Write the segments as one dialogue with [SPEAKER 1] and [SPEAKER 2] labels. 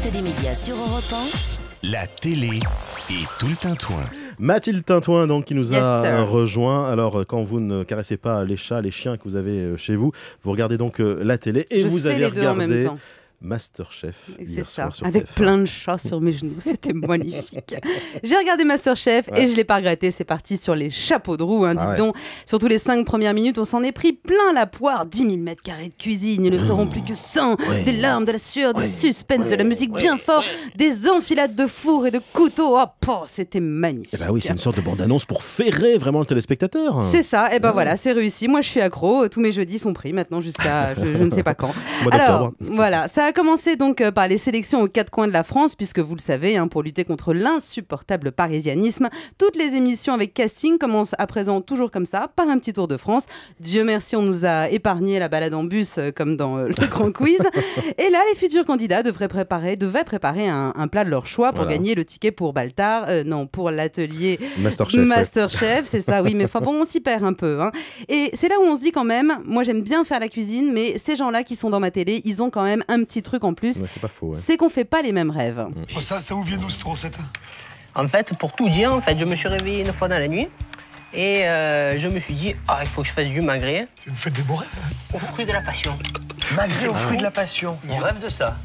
[SPEAKER 1] découverte des médias sur Europe 1.
[SPEAKER 2] La télé et tout le tintouin.
[SPEAKER 3] Mathilde Tintouin donc, qui nous a
[SPEAKER 4] sir.
[SPEAKER 3] rejoint. Alors quand vous ne caressez pas les chats, les chiens que vous avez chez vous, vous regardez donc la télé et
[SPEAKER 4] Je
[SPEAKER 3] vous
[SPEAKER 4] fais
[SPEAKER 3] avez
[SPEAKER 4] les deux en même
[SPEAKER 3] regardé
[SPEAKER 4] temps.
[SPEAKER 3] Masterchef
[SPEAKER 4] C'est
[SPEAKER 3] hier
[SPEAKER 4] ça,
[SPEAKER 3] soir sur
[SPEAKER 4] avec
[SPEAKER 3] TF1.
[SPEAKER 4] plein de chats sur mes genoux, c'était magnifique. J'ai regardé Masterchef et je l'ai pas regretté, c'est parti sur les chapeaux de roue, hein, dites
[SPEAKER 3] ouais.
[SPEAKER 4] donc. Surtout les 5 premières minutes, on s'en est pris plein la poire, 10 000 mètres carrés de cuisine, ils ne seront plus que 100, des larmes, de la sueur, du suspense, de la musique bien fort, des enfilades de four et de couteaux, c'était magnifique.
[SPEAKER 3] Eh ben oui, c'est une sorte de bande-annonce pour ferrer vraiment le téléspectateur.
[SPEAKER 4] C'est ça, et ben voilà, c'est réussi. Moi, je suis accro. Tous mes jeudis sont pris maintenant jusqu'à je ne sais pas quand.
[SPEAKER 3] Mois
[SPEAKER 4] Alors,
[SPEAKER 3] d'octobre.
[SPEAKER 4] voilà, ça a commencé donc par les sélections aux 4 coins de la France, puisque vous le savez, hein, pour lutter contre l'insupportable parisianisme, toutes les émissions avec casting commencent à présent toujours comme ça, par un petit tour de France. Dieu merci, on nous a épargné la balade en bus comme dans le grand quiz. Et là, les futurs candidats devaient préparer un plat de leur choix pour
[SPEAKER 3] Voilà.
[SPEAKER 4] gagner le ticket pour Baltar, non, pour l'atelier
[SPEAKER 3] Masterchef.
[SPEAKER 4] Masterchef, c'est ça, oui, mais enfin bon, on s'y perd un peu. Hein. Et c'est là où on se dit quand même, moi j'aime bien faire la cuisine, mais ces gens-là qui sont dans ma télé, ils ont quand même un petit truc en plus,
[SPEAKER 3] Ouais, c'est pas faux. Ouais.
[SPEAKER 4] c'est qu'on fait pas les mêmes rêves.
[SPEAKER 5] Oh, ça où vient nous ce trocette?
[SPEAKER 6] En fait, pour tout dire, je me suis réveillé une fois dans la nuit et je me suis dit, il faut que je fasse du magret
[SPEAKER 5] C'est une fête des beaux rêves.
[SPEAKER 6] au fruit de la passion.
[SPEAKER 5] Magret au fruit de la passion.
[SPEAKER 6] Je rêve de ça.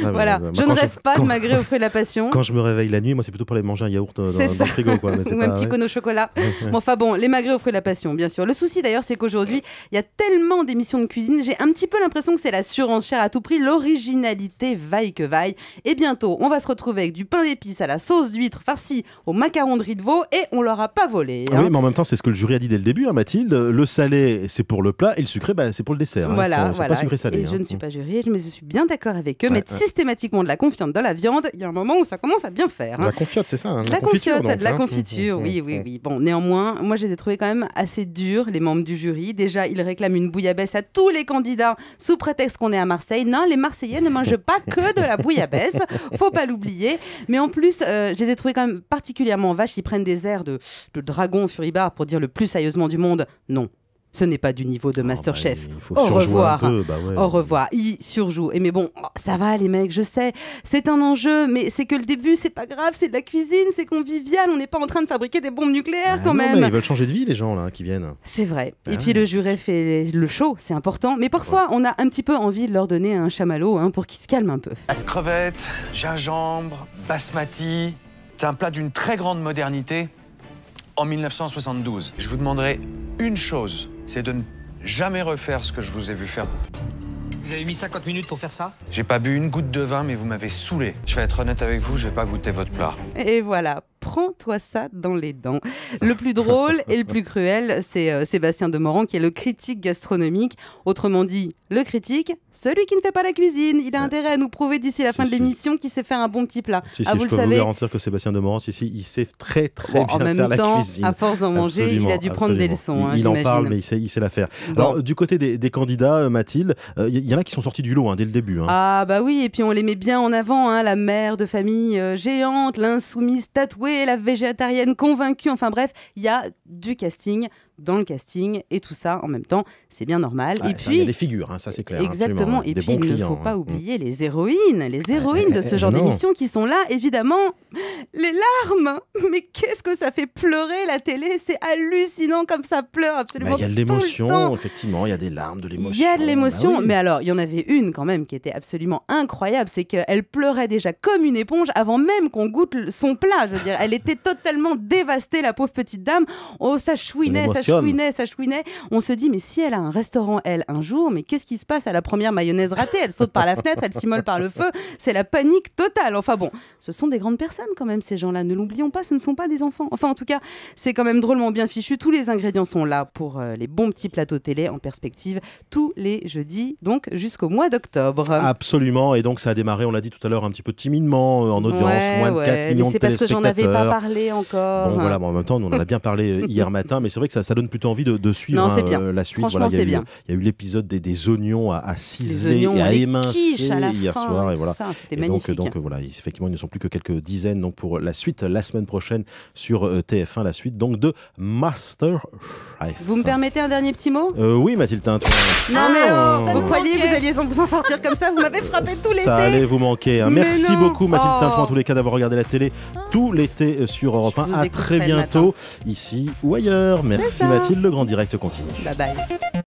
[SPEAKER 3] Ah,
[SPEAKER 4] Voilà,
[SPEAKER 3] moi,
[SPEAKER 4] je ne
[SPEAKER 3] quand
[SPEAKER 4] rêve pas
[SPEAKER 3] quand-
[SPEAKER 4] de magret au fruit de la passion.
[SPEAKER 3] Quand je me réveille la nuit, moi c'est plutôt pour aller manger un yaourt dans
[SPEAKER 4] C'est ça.
[SPEAKER 3] le frigo. Quoi, mais c'est
[SPEAKER 4] Ou
[SPEAKER 3] pas,
[SPEAKER 4] un petit
[SPEAKER 3] ouais.
[SPEAKER 4] cône au chocolat. Bon, enfin bon, les magrets au fruit de la passion, bien sûr. Le souci d'ailleurs, c'est qu'aujourd'hui, il y a tellement d'émissions de cuisine, j'ai un petit peu l'impression que c'est la surenchère à tout prix, l'originalité vaille que vaille. Et bientôt, on va se retrouver avec du pain d'épices à la sauce d'huître farci au macaron de riz de veau et on l'aura pas volé.
[SPEAKER 3] Ah
[SPEAKER 4] hein.
[SPEAKER 3] oui, mais en même temps, c'est ce que le jury a dit dès le début, hein, Mathilde. Le salé, c'est pour le plat et le sucré, c'est pour le dessert. Hein.
[SPEAKER 4] Voilà,
[SPEAKER 3] Ils sont pas sucrés-salés.
[SPEAKER 4] Et je ne suis pas jurée, mais je suis bien d'accord avec eux.
[SPEAKER 3] Ouais,
[SPEAKER 4] Mettre
[SPEAKER 3] ouais.
[SPEAKER 4] systématiquement de la confiante dans la viande, il y a un moment où ça commence à bien faire. hein.
[SPEAKER 3] La confiote, c'est ça. Hein,
[SPEAKER 4] De la
[SPEAKER 3] confiture,
[SPEAKER 4] confiote,
[SPEAKER 3] donc,
[SPEAKER 4] de la
[SPEAKER 3] hein.
[SPEAKER 4] confiture, oui. Bon, néanmoins, moi, je les ai trouvés quand même assez durs, les membres du jury. Déjà, ils réclament une bouillabaisse à tous les candidats sous prétexte qu'on est à Marseille. Non, les Marseillais ne mangent pas que de la bouillabaisse, faut pas l'oublier. Mais en plus, je les ai trouvés quand même particulièrement vaches. Ils prennent des airs de dragon furibard pour dire le plus sérieusement du monde. Non. Ce n'est pas du niveau de Masterchef.
[SPEAKER 3] Il faut
[SPEAKER 4] Au
[SPEAKER 3] surjouer
[SPEAKER 4] revoir.
[SPEAKER 3] un peu, bah ouais.
[SPEAKER 4] Au revoir. Ils surjouent. Mais bon, ça va les mecs, je sais. C'est un enjeu, mais c'est que le début, c'est pas grave, c'est de la cuisine, c'est convivial. On n'est pas en train de fabriquer des bombes nucléaires
[SPEAKER 3] Ah
[SPEAKER 4] quand
[SPEAKER 3] non,
[SPEAKER 4] même.
[SPEAKER 3] mais ils veulent changer de vie, les gens là qui viennent.
[SPEAKER 4] C'est vrai.
[SPEAKER 3] Ah
[SPEAKER 4] Et puis
[SPEAKER 3] ouais.
[SPEAKER 4] le jury fait le show, c'est important. Mais parfois, on a un petit peu envie de leur donner un chamallow pour qu'ils se calment un peu.
[SPEAKER 7] Crevettes, gingembre, basmati. C'est un plat d'une très grande modernité en 1972. Je vous demanderai une chose, c'est de ne jamais refaire ce que je vous ai vu faire.
[SPEAKER 6] Vous avez mis 50 minutes pour faire ça?
[SPEAKER 7] J'ai pas bu une goutte de vin, mais vous m'avez saoulé. Je vais être honnête avec vous, je vais pas goûter votre plat.
[SPEAKER 4] Et voilà, prends-toi ça dans les dents. Le plus drôle et le plus cruel, c'est Sébastien Demorand qui est le critique gastronomique. Autrement dit, le critique, celui qui ne fait pas la cuisine. Il a intérêt à nous prouver d'ici la fin de
[SPEAKER 3] si.
[SPEAKER 4] l'émission qu'il sait faire un bon petit plat.
[SPEAKER 3] Si,
[SPEAKER 4] Ah, vous
[SPEAKER 3] je
[SPEAKER 4] le
[SPEAKER 3] peux vous
[SPEAKER 4] savez.
[SPEAKER 3] garantir que Sébastien Demorand, il sait très
[SPEAKER 4] Bon,
[SPEAKER 3] bien
[SPEAKER 4] en même
[SPEAKER 3] faire la
[SPEAKER 4] temps,
[SPEAKER 3] cuisine.
[SPEAKER 4] à force d'en manger,
[SPEAKER 3] Absolument,
[SPEAKER 4] il a dû prendre des
[SPEAKER 3] absolument.
[SPEAKER 4] leçons.
[SPEAKER 3] Il en
[SPEAKER 4] j'imagine.
[SPEAKER 3] parle, mais il sait la faire.
[SPEAKER 4] Bon.
[SPEAKER 3] Alors, du côté des candidats, Mathilde, il y en a qui sont sortis du lot dès le début. Hein.
[SPEAKER 4] Ah bah oui, et puis on les met bien en avant, la mère de famille géante, l'insoumise tatouée, la végétarienne convaincue, enfin bref, il y a du casting dans le casting et tout ça en même temps, c'est bien normal.
[SPEAKER 3] Ah,
[SPEAKER 4] Et
[SPEAKER 3] ça, il y a
[SPEAKER 4] puis
[SPEAKER 3] des figures, ça c'est clair.
[SPEAKER 4] exactement,
[SPEAKER 3] absolument.
[SPEAKER 4] et
[SPEAKER 3] Des
[SPEAKER 4] puis
[SPEAKER 3] bons
[SPEAKER 4] il ne
[SPEAKER 3] clients,
[SPEAKER 4] faut pas
[SPEAKER 3] hein.
[SPEAKER 4] oublier les héroïnes de ce genre
[SPEAKER 3] non.
[SPEAKER 4] d'émission qui sont là, évidemment, les larmes. Mais qu'est-ce que ça fait pleurer la télé, c'est hallucinant comme ça pleure absolument
[SPEAKER 3] Il y a de
[SPEAKER 4] tout le
[SPEAKER 3] l'émotion,
[SPEAKER 4] temps.
[SPEAKER 3] effectivement, il y a des larmes, de l'émotion.
[SPEAKER 4] Il y a de l'émotion,
[SPEAKER 3] Bah oui.
[SPEAKER 4] mais alors, il y en avait une quand même qui était absolument incroyable, c'est qu'elle pleurait déjà comme une éponge avant même qu'on goûte son plat. Je veux dire, elle était totalement dévastée, la pauvre petite dame. Oh, ça chouinait. On se dit, mais si elle a un restaurant, elle, un jour, mais qu'est-ce qui se passe à la première mayonnaise ratée? Elle saute par la fenêtre, elle s'immole par le feu. C'est la panique totale. Enfin bon, ce sont des grandes personnes quand même, ces gens-là. Ne l'oublions pas, ce ne sont pas des enfants. Enfin, en tout cas, c'est quand même drôlement bien fichu. Tous les ingrédients sont là pour les bons petits plateaux télé en perspective tous les jeudis, donc jusqu'au mois d'octobre.
[SPEAKER 3] Absolument, et donc ça a démarré, on l'a dit tout à l'heure, un petit peu timidement en audience, moins de 4
[SPEAKER 4] mais
[SPEAKER 3] millions de
[SPEAKER 4] c'est parce que j'en avais
[SPEAKER 3] téléspectateurs.
[SPEAKER 4] pas parlé encore.
[SPEAKER 3] Bon voilà, en même temps, nous on en a bien parlé hier matin, mais c'est vrai que ça donne plutôt envie de suivre
[SPEAKER 4] Non, c'est bien.
[SPEAKER 3] la suite.
[SPEAKER 4] Franchement,
[SPEAKER 3] il y a
[SPEAKER 4] c'est
[SPEAKER 3] eu,
[SPEAKER 4] bien.
[SPEAKER 3] Il y a eu l'épisode des oignons à ciseler
[SPEAKER 4] oignons,
[SPEAKER 3] et à
[SPEAKER 4] les
[SPEAKER 3] émincer
[SPEAKER 4] quiches à la
[SPEAKER 3] hier
[SPEAKER 4] fin,
[SPEAKER 3] soir. Et
[SPEAKER 4] tout
[SPEAKER 3] voilà.
[SPEAKER 4] ça, c'était
[SPEAKER 3] Et
[SPEAKER 4] magnifique.
[SPEAKER 3] donc voilà, effectivement, il ne sont plus que quelques dizaines donc, pour la suite, la semaine prochaine sur TF1, la suite donc de Master Chef.
[SPEAKER 4] Vous me permettez un dernier petit mot?
[SPEAKER 3] Oui, Mathilde Tintouin.
[SPEAKER 4] Non mais
[SPEAKER 3] ça
[SPEAKER 4] vous
[SPEAKER 3] nous
[SPEAKER 4] croyez que vous alliez vous en sortir comme ça? Vous m'avez frappé tout l'été.
[SPEAKER 3] Ça allait vous manquer. Hein.
[SPEAKER 4] Mais
[SPEAKER 3] Merci
[SPEAKER 4] non.
[SPEAKER 3] beaucoup Mathilde
[SPEAKER 4] Oh.
[SPEAKER 3] Tintouin, en tous les cas, d'avoir regardé la télé tout l'été sur Europe 1.
[SPEAKER 4] vous
[SPEAKER 3] À
[SPEAKER 4] écouterai
[SPEAKER 3] très
[SPEAKER 4] le
[SPEAKER 3] bientôt, ici ou ailleurs. Merci
[SPEAKER 4] ça.
[SPEAKER 3] Mathilde, le grand direct continue.
[SPEAKER 4] Bye bye.